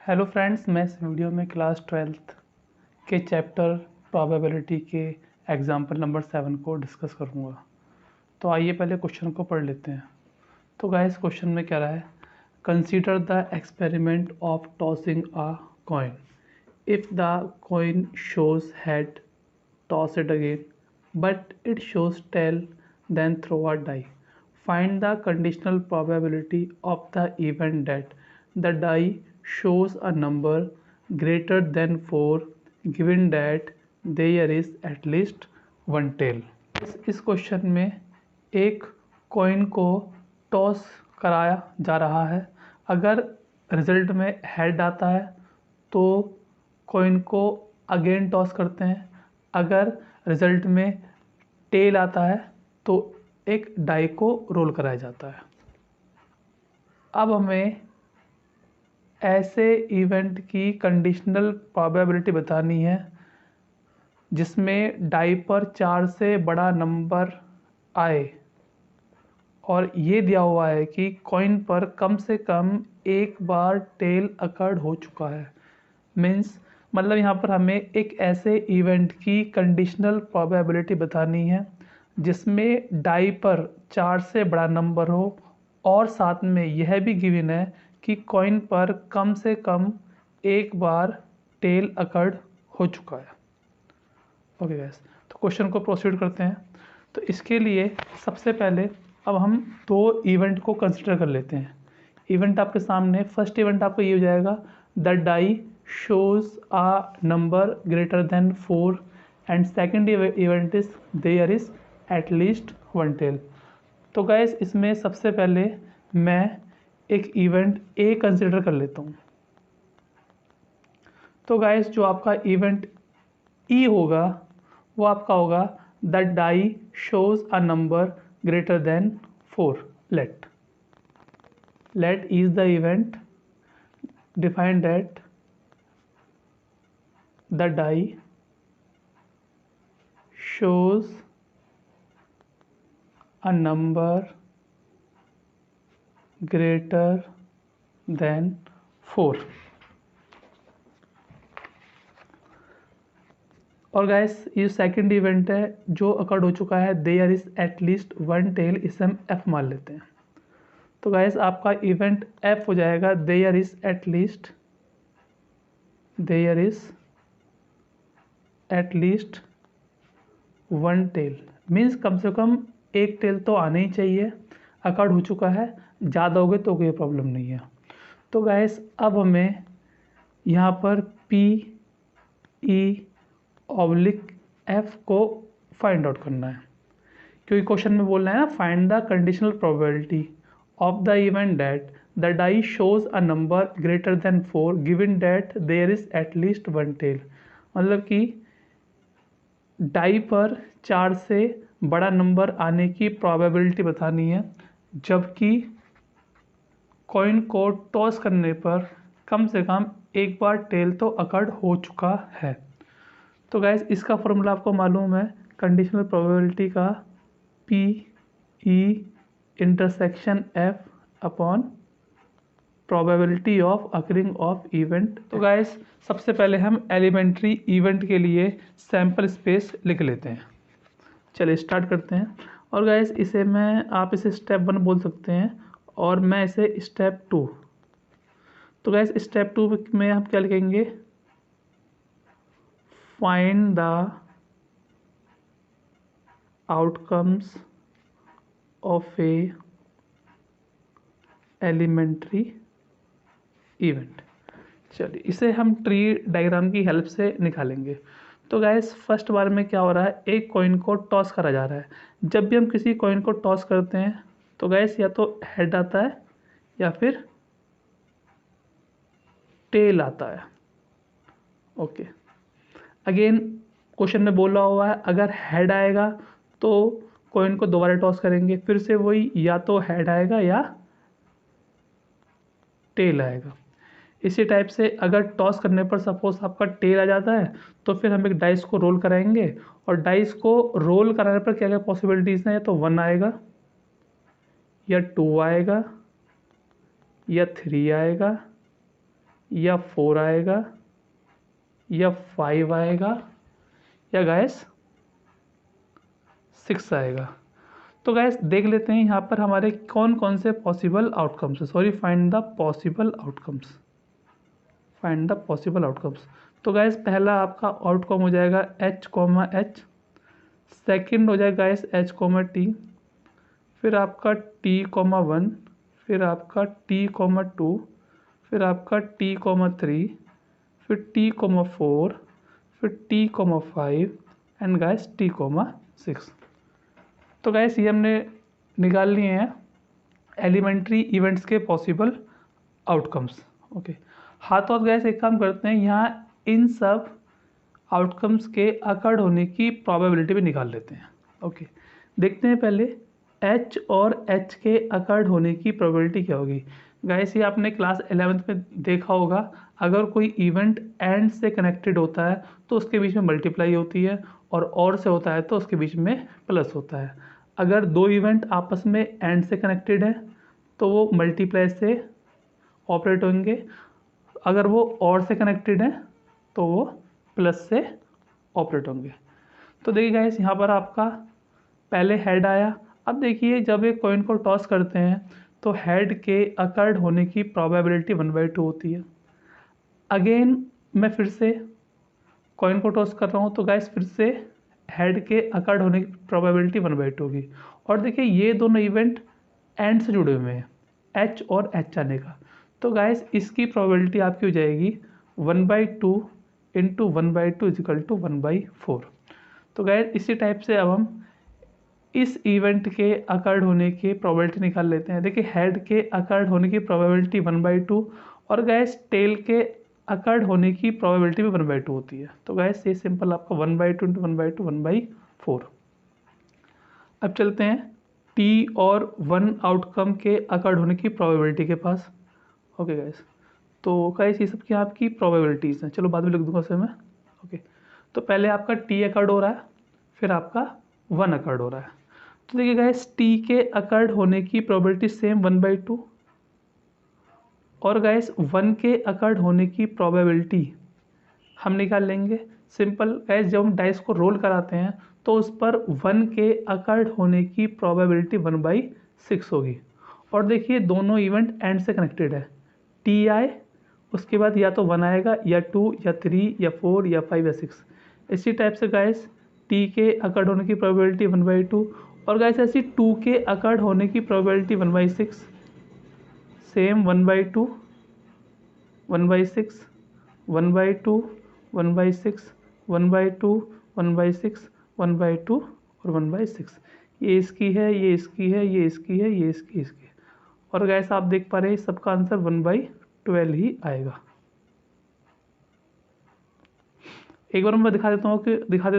Hello friends, मैं इस video में क्लास 12th के चैप्टर प्रोबेबिलिटी के एग्जाम्पल नंबर 7 को डिस्कस करूँगा। तो आइए पहले क्वेश्चन को पढ़ लेते हैं। तो गाइस क्वेश्चन में क्या रहा है, consider the experiment of tossing a coin. If the coin shows head, toss it again, but it shows tail, then throw a die. Find the conditional probability of the event that the die shows a number greater than 4 given that there is at least one tail. इस question में एक coin को toss कराया जा रहा है। अगर result में हेड आता है तो कॉइन को अगेन टॉस करते हैं। अगर रिजल्ट में टेल आता है तो एक डाई को रोल कराया जाता है। अब हमें ऐसे इवेंट की कंडीशनल प्रोबेबिलिटी बतानी है जिसमें डाई पर 4 से बड़ा नंबर आए और ये दिया हुआ है कि कॉइन पर कम से कम एक बार टेल अकर्ड हो चुका है। मीन्स मतलब यहाँ पर हमें एक ऐसे इवेंट की कंडीशनल प्रोबेबिलिटी बतानी है जिसमें डाई पर 4 से बड़ा नंबर हो और साथ में यह भी गिवन है कि कॉइन पर कम से कम एक बार टेल अकर्ड हो चुका है। ओके गाइस, तो क्वेश्चन को प्रोसीड करते हैं। तो इसके लिए सबसे पहले अब हम दो इवेंट को कंसिडर कर लेते हैं। इवेंट आपके सामने, फर्स्ट इवेंट आपका ये हो जाएगा, the die shows a number greater than 4 and second event is there is at least one tail. तो गाइस इसमें सबसे पहले मैं एक इवेंट ए कंसिडर कर लेता हूँ। तो गाइस जो आपका इवेंट ई होगा वो आपका होगा the die shows a number greater than 4। Let is the event defined that the die shows a number greater than 4। और गाइस ये सेकंड इवेंट है जो अकर्ड हो चुका है, there is at least one tail, इसे हम एफ मान लेते हैं। तो गाइस आपका इवेंट एफ हो जाएगा, there is at least one tail. Means कम से कम एक टेल तो आना ही चाहिए। अकर्ड हो चुका है, ज़्यादा हो गए तो कोई प्रॉब्लम नहीं है। तो गाइस अब हमें यहाँ पर पी ई ऑब्लिक एफ को फाइंड आउट करना है, क्योंकि क्वेश्चन में बोल रहा है ना, find the conditional probability of the event that the die shows a number greater than 4 given that there is at least one tail. मतलब कि डाई पर 4 से बड़ा नंबर आने की प्रोबेबिलिटी बतानी है, जबकि कॉइन को टॉस करने पर कम से कम एक बार टेल तो अकर्ड हो चुका है। तो गाइस इसका फॉर्मूला आपको मालूम है, कंडीशनल प्रोबेबिलिटी का P E intersection F upon probability of occurring of event. तो गाइस सबसे पहले हम एलिमेंट्री इवेंट के लिए सैम्पल स्पेस लिख लेते हैं। चलिए स्टार्ट करते हैं। और गाइस इसे आप इसे स्टेप 1 बोल सकते हैं और मैं इसे स्टेप 2। तो गाइस स्टेप 2 में हम क्या लिखेंगे, find the outcomes of a elementary event. चलिए इसे हम ट्री डायग्राम की हेल्प से निकालेंगे। तो गाइस फर्स्ट बार में क्या हो रहा है, एक कॉइन को टॉस करा जा रहा है। जब भी हम किसी कॉइन को टॉस करते हैं तो गाइस या तो हेड आता है या फिर टेल आता है। ओके, अगेन क्वेश्चन में बोला हुआ है अगर हेड आएगा तो कॉइन को दोबारा टॉस करेंगे, फिर से वही, या तो हेड आएगा या टेल आएगा। इसी टाइप से अगर टॉस करने पर सपोज आपका टेल आ जाता है तो फिर हम एक डाइस को रोल कराएंगे, और डाइस को रोल कराने पर क्या क्या पॉसिबिलिटीज़ हैं, या तो 1 आएगा या 2 आएगा या 3 आएगा या 4 आएगा या 5 आएगा या गैस 6 आएगा। तो गैस देख लेते हैं यहाँ पर हमारे कौन कौन से पॉसिबल आउटकम्स है। Sorry, find the possible outcomes, find the possible outcomes. तो गैस पहला आपका आउटकम हो जाएगा H, सेकंड हो जाएगा गैस H, T, फिर आपका T, 1, फिर आपका T, 2, फिर आपका T, 3, फिर T, 4, फिर T, 5 एंड गैस T, 6। तो गैस ये हमने निकाल लिए हैं एलिमेंट्री इवेंट्स के पॉसिबल आउटकम्स। ओके, हाथों हाथ गैस एक काम करते हैं, यहाँ इन सब आउटकम्स के अकर्ड होने की प्रोबेबिलिटी भी निकाल लेते हैं। ओके, देखते हैं पहले H और H के अकर्ड होने की प्रोबेबिलिटी क्या होगी। गाइस ये आपने क्लास 11th में देखा होगा, अगर कोई इवेंट एंड से कनेक्टेड होता है तो उसके बीच में मल्टीप्लाई होती है, और से होता है तो उसके बीच में प्लस होता है। अगर दो इवेंट आपस में एंड से कनेक्टेड है तो वो मल्टीप्लाई से ऑपरेट होंगे, अगर वो और से कनेक्टेड है तो वो प्लस से ऑपरेट होंगे। तो देखिए गाइस यहाँ पर आपका पहले हेड आया। अब देखिए जब एक कॉइन को टॉस करते हैं तो हेड के अकर्ड होने की प्रोबेबिलिटी 1/2 होती है। अगेन मैं फिर से कॉइन को टॉस कर रहा हूँ तो गाइस फिर से हेड के अकर्ड होने की प्रोबेबिलिटी 1/2 होगी। और देखिए ये दोनों इवेंट एंड से जुड़े हुए हैं, H और H आने का, तो गाइस इसकी प्रोबेबिलिटी आपकी हो जाएगी 1/2 इंटू 1/2 इजिकल टू 1/4। तो गाइस इसी टाइप से अब हम इस इवेंट के अकर्ड होने की प्रोबेबिलिटी निकाल लेते हैं। देखिए हेड के अकर्ड होने की प्रोबेबिलिटी 1/2 और गैस टेल के अकर्ड होने की प्रोबेबिलिटी भी 1/2 होती है। तो गैस ये सिंपल आपका 1/2 इंटू 1/2 1/4। अब चलते हैं T और 1 आउटकम के अकर्ड होने की प्रोबेबिलिटी के पास। ओके गैस, तो गैस ये सब क्या आपकी प्रोबेबिलिटीज़ हैं, चलो बाद में लिख दूंगा उसे मैं। ओके, तो पहले आपका T अकर्ड हो रहा है, फिर आपका 1 अकर्ड हो रहा है। तो देखिए गाइस T के अकर्ड होने की प्रोबेबिलिटी सेम 1/2 और गाइस 1 के अकर्ड होने की प्रोबेबिलिटी हम निकाल लेंगे। सिंपल गाइस, जब हम डाइस को रोल कराते हैं तो उस पर 1 के अकर्ड होने की प्रोबेबिलिटी 1/6 होगी। और देखिए दोनों इवेंट एंड से कनेक्टेड है, T आए उसके बाद या तो 1 आएगा या 2 या 3 या 4 या 5 या 6। इसी टाइप से गाइस T के अकर्ड होने की प्रोबेबिलिटी 1/2 और गाइस ऐसी 2 के अकर्ड होने की प्रोबेबिलिटी 1/6, सेम 1/2 1/6 1/2 1/6 1/2 1/6 1/2 और 1/6। ये इसकी है, ये इसकी है, ये इसकी है, ये इसकी है। और गाइस आप देख पा रहे हैं सबका आंसर 1/12 ही आएगा। एक बार मैं दिखा देता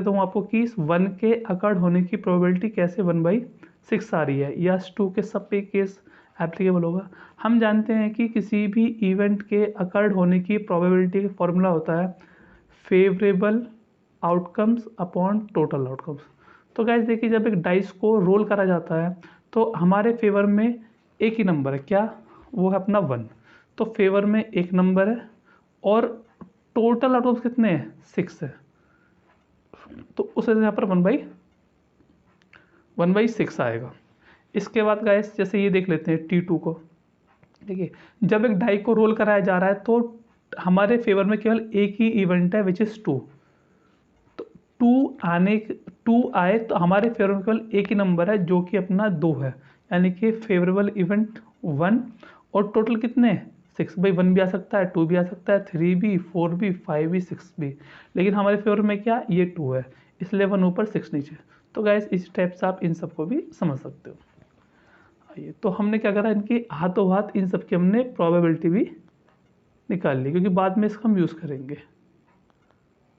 हूँ आपको कि इस 1 के अकर्ड होने की प्रोबेबिलिटी कैसे 1/6 आ रही है, या 2 के सब पे केस एप्लीकेबल होगा। हम जानते हैं कि किसी भी इवेंट के अकर्ड होने की प्रोबेबिलिटी का फॉर्मूला होता है favourable outcomes upon total outcomes. तो गाइस देखिए जब एक डाइस को रोल करा जाता है तो हमारे फेवर में एक ही नंबर है, क्या वो है अपना 1। तो फेवर में एक नंबर है और टोटल आउटकम्स कितने हैं, 6 है। तो उस वजह से यहाँ पर 1/6 आएगा। इसके बाद गाइस जैसे ये देख लेते हैं T2 को। देखिए जब एक डाई को रोल कराया जा रहा है तो हमारे फेवर में केवल एक ही इवेंट है विच इज़ 2। तो 2 आए तो हमारे फेवर में केवल एक ही नंबर है जो कि अपना 2 है, यानी कि फेवरेबल इवेंट 1 और टोटल कितने हैं 6। भाई 1 भी आ सकता है, 2 भी आ सकता है, 3 भी, 4 भी, 5 भी, 6 भी, लेकिन हमारे फेवर में क्या ये 2 है, इसलिए 1 ऊपर 6 नीचे। तो गाइस इस टाइप से आप इन सबको भी समझ सकते हो। आइए, तो हमने क्या करा, इनकी हाथों हाथ इन सब की हमने प्रोबेबिलिटी भी निकाल ली, क्योंकि बाद में इसका हम यूज़ करेंगे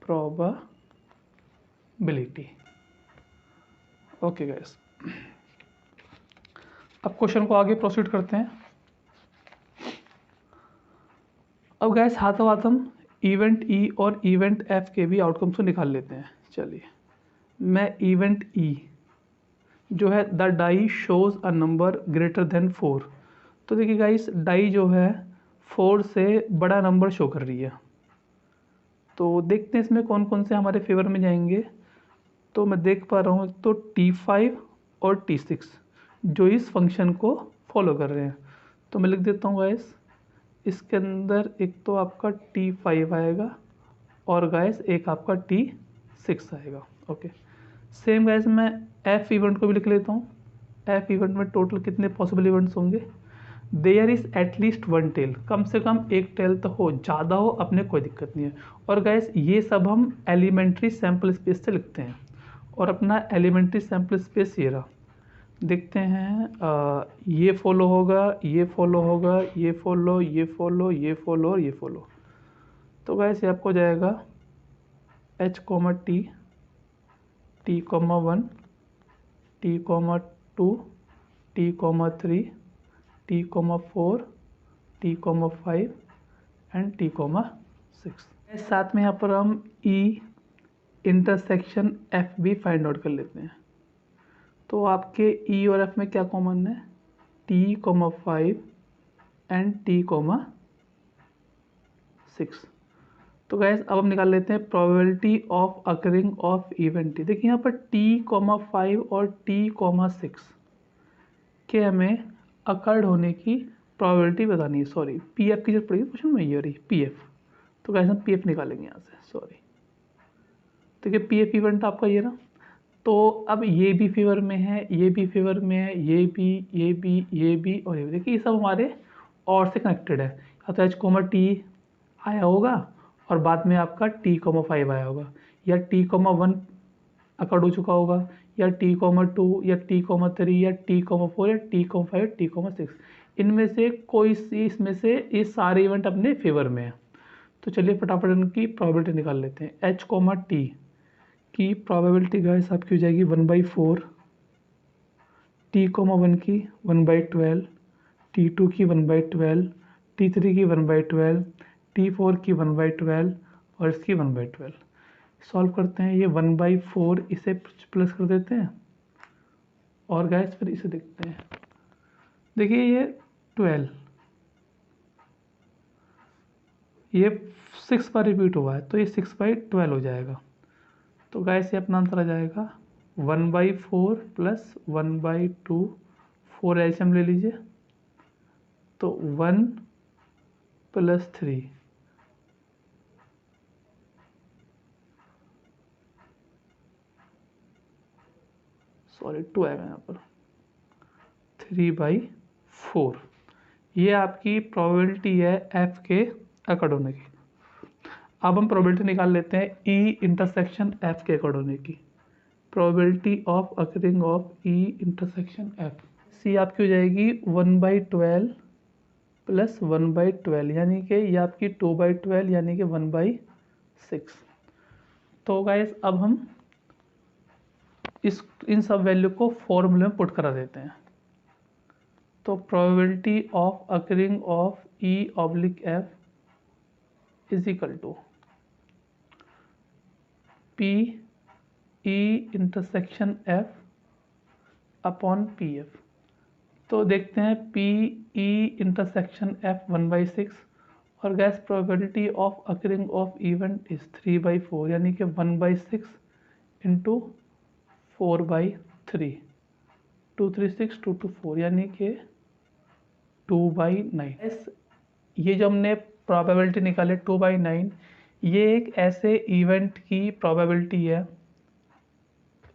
प्रोबेबिलिटी। ओके गाइस, अब क्वेश्चन को आगे प्रोसीड करते हैं। अब गैस हाथों हाथ हम इवेंट ई और इवेंट एफ के भी आउटकम्स को निकाल लेते हैं। चलिए मैं इवेंट ई जो है the die shows a number greater than 4। तो देखिए गाइस डाई जो है 4 से बड़ा नंबर शो कर रही है। तो देखते हैं इसमें कौन कौन से हमारे फेवर में जाएंगे। तो मैं देख पा रहा हूँ तो T5 और T6 जो इस फंक्शन को फॉलो कर रहे हैं। तो मैं लिख देता हूँ गाइस, इसके अंदर एक तो आपका T5 आएगा और गाइस एक आपका T6 आएगा। ओके, सेम गाइस मैं F इवेंट को भी लिख लेता हूँ। F इवेंट में टोटल कितने पॉसिबल इवेंट्स होंगे? There is at least one tail, कम से कम एक टेल तो हो, ज़्यादा हो अपने कोई दिक्कत नहीं है। और गाइस ये सब हम एलिमेंट्री सैम्पल स्पेस से लिखते हैं और अपना एलिमेंट्री सैम्पल स्पेस ये रहा। देखते हैं ये फॉलो होगा, ये फॉलो होगा, ये फॉलो, ये फॉलो, ये फॉलो और ये फॉलो। तो गाइस ये आपको जाएगा H, T, T, 1, T, 2, T, 3, T, 4, T, 5 and T, 6। साथ में यहाँ पर हम E इंटरसेक्शन F भी फाइंड आउट कर लेते हैं। तो आपके E और F में क्या कॉमन है? T, 5 and T, 6। तो गैस अब हम निकाल लेते हैं probability of occurring of event. देखिए यहाँ पर T, 5 और T, 6 के हमें अकर्ड होने की प्रोबेबिलिटी बतानी है। सॉरी, PF की जरूरत पड़ेगी क्वेश्चन में, ये रही PF। तो गैस हम PF निकालेंगे यहाँ से। सॉरी, देखिए PF इवेंट आपका ये रहा। तो अब ये भी फेवर में है, ये भी फेवर में है, ये भी, ये भी, ये भी और ये भी। देखिए ये सब हमारे और से कनेक्टेड है। या तो H, T आया होगा और बाद में आपका T, 5 आया होगा, या T, 1 अकॉर्ड हो चुका होगा, या T, 2 या T, 3 या T, 4 या T, 5 T, 6। इनमें से कोई सी इसमें से ये सारे इवेंट अपने फेवर में है। तो चलिए फटाफट इनकी प्रोबेबिलिटी निकाल लेते हैं। H, T की प्रोबेबिलिटी गाइस आपकी हो जाएगी 1/4, T, 1 की 1/12, T2 की 1/12, T3 की 1/12, T4 की 1/12 और इसकी 1/12। सॉल्व करते हैं। ये 1/4 इसे प्लस कर देते हैं और गाइस फिर इसे देखते हैं। देखिए ये 12, ये 6 बार रिपीट हुआ है तो ये 6/12 हो जाएगा। तो गाइस ये अपना आंसर आ जाएगा 1/4 प्लस 1/2, 4 एल्शियम ले लीजिए तो 1 + 3, सॉरी 2 आएगा यहाँ पर, 3/4। ये आपकी प्रोबेबिलिटी है F के अकॉर्ड होने की। अब हम प्रोबेबिलिटी निकाल लेते हैं E इंटरसेक्शन F के अकॉर्ड होने की। Probability of occurring of E intersection F, सी आपकी हो जाएगी 1/12 प्लस 1/12, यानी कि ये आपकी 2/12 यानी कि 1/6। तो गाइस अब हम इन सब वैल्यू को फॉर्मूले में पुट करा देते हैं। तो probability of occurring of E/F is equal to P E intersection F upon PF। तो देखते हैं P E इंटरसेक्शन F 1/6 और gas probability of occurring of event is 3/4, यानी कि 1/6 इंटू 4/3, 236, 224 यानी कि 2/9। ये जो हमने प्रोबेबिलिटी निकाले 2/9, ये एक ऐसे इवेंट की प्रोबेबिलिटी है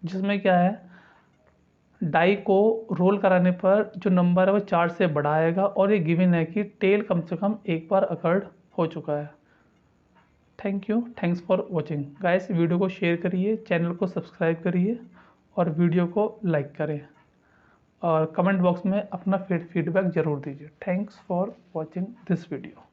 जिसमें क्या है, डाई को रोल कराने पर जो नंबर है वो 4 से बड़ा आएगा और ये गिवन है कि टेल कम से कम एक बार अकर्ड हो चुका है। Thank you, thanks for watching guys. Video को शेयर करिए, चैनल को सब्सक्राइब करिए और वीडियो को लाइक करें और कमेंट बॉक्स में अपना फीडबैक ज़रूर दीजिए। Thanks for watching this video.